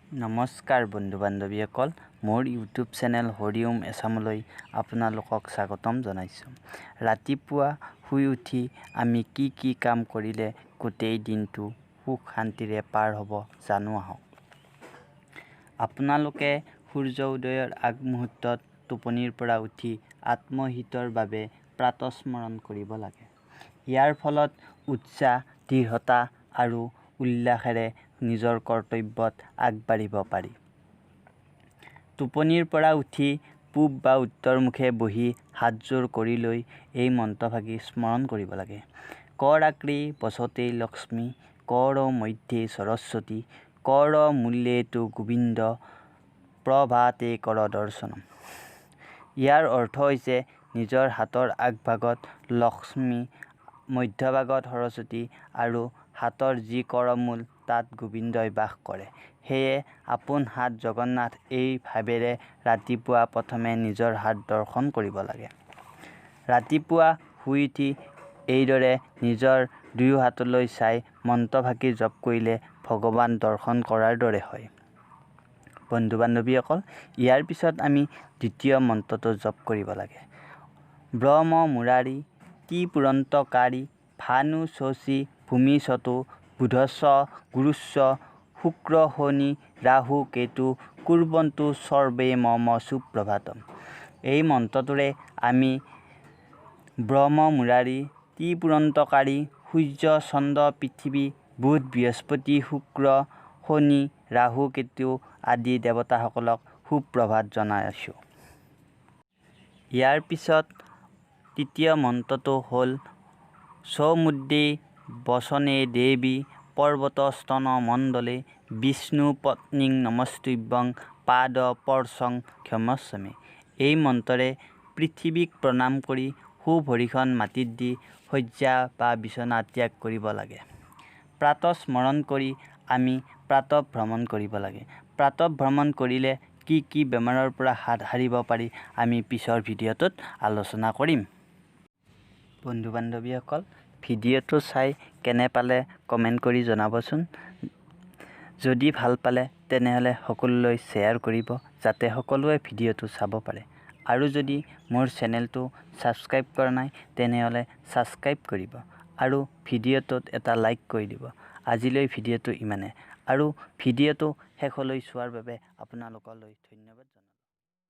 নমস্কাৰ বন্ধু বান্ধৱীসকল, মোৰ ইউটিউব চেনেল হৰিওম এছামলৈ আপোনালোকক স্বাগতম জনাইছোঁ। ৰাতিপুৱা শুই উঠি আমি কি কাম কৰিলে গোটেই দিনটো সুখ শান্তিৰে পাৰ হ'ব জানো আহক। আপোনালোকে সূৰ্য উদয়ৰ আগমুহূৰ্তত টোপনিৰ পৰা উঠি আত্মহিতৰ বাবে প্ৰাতঃস্মৰণ কৰিব লাগে। ইয়াৰ ফলত উৎসাহ, দৃঢ়তা আৰু উল্লাসেৰে নিজৰ কৰ্তব্যত আগবাঢ়িব পাৰি। টোপনিৰ পৰা উঠি পূব বা উত্তৰ মুখে বহি হাতযোৰ কৰি লৈ এই মন্ত্ৰফাঁকি স্মৰণ কৰিব লাগে। কৰ আগ্ৰে বসতে লক্ষ্মী, কৰ মধ্যে সৰস্বতী, কৰ মূলে তু গোবিন্দ, প্ৰভাতে কৰ দৰ্শনম। ইয়াৰ অৰ্থ হৈছে নিজৰ হাতৰ আগভাগত লক্ষ্মী, মধ্যভাগত সৰস্বতী আৰু হাতৰ যি কৰমূল তাত গোবিন্দই বাস কৰে। সেয়ে আপোন হাত জগন্নাথ এই ভাৱেৰে ৰাতিপুৱা প্ৰথমে নিজৰ হাত দৰ্শন কৰিব লাগে। ৰাতিপুৱা শুই উঠি এইদৰে নিজৰ দুয়ো হাতলৈ চাই মন্ত্ৰফাঁকি জপ কৰিলে ভগৱান দৰ্শন কৰাৰ দৰে হয়। বন্ধু বান্ধৱীসকল, ইয়াৰ পিছত আমি দ্বিতীয় মন্ত্ৰটো জপ কৰিব লাগে। ব্ৰহ্ম মুৰাৰী ত্ৰিপুৰন্তকাৰী ভানু শশী ভূমিষ্ঠতো বুধস্য গুৰুস্য শুক্ৰ শনি ৰাহু কেতু কুৰ্বন্তু সৰ্বে মম সুপ্ৰভাতম। এই মন্ত্ৰটোৰে আমি ব্ৰহ্ম মুৰাৰী ত্ৰিপুৰন্তকাৰী সূৰ্য চন্দ্ৰ পৃথিৱী বুধ বৃহস্পতি শুক্ৰ শনি ৰাহু কেতু আদি দেৱতাসকলক সুপ্ৰভাত জনাইছোঁ। ইয়াৰ পিছত তৃতীয় মন্ত্ৰটো হ'ল সমুদ্ৰে বচনে দেৱী পৰ্বত স্তন মণ্ডলে বিষ্ণু পত্নীং নমস্তুভ্যং পাদ স্পৰ্শং ক্ষমস্বমে। এই মন্ত্ৰৰে পৃথিৱীক প্ৰণাম কৰি সোঁভৰিখন মাটিত দি শয্যা বা বিচনা ত্যাগ কৰিব লাগে। প্ৰাতঃস্মৰণ কৰি আমি প্ৰাতঃ ভ্ৰমণ কৰিব লাগে। প্ৰাতঃ ভ্ৰমণ কৰিলে কি বেমাৰৰ পৰা হাত সাৰিব পাৰি আমি পিছৰ ভিডিঅ'টোত আলোচনা কৰিম। বন্ধু বান্ধৱীসকল, ভিডিঅ'টো চাই কেনে পালে কমেণ্ট কৰি জনাবচোন। যদি ভাল পালে তেনেহ'লে সকলোলৈ শ্বেয়াৰ কৰিব, যাতে সকলোৱে ভিডিঅ'টো চাব পাৰে। আৰু যদি মোৰ চেনেলটো ছাবস্ক্ৰাইব কৰা নাই তেনেহ'লে ছাবস্ক্ৰাইব কৰিব আৰু ভিডিঅ'টোত এটা লাইক কৰি দিব। আজিলৈ ভিডিঅ'টো ইমানে, আৰু ভিডিঅ'টো শেষলৈ চোৱাৰ বাবে আপোনালোকলৈ ধন্যবাদ জনালোঁ।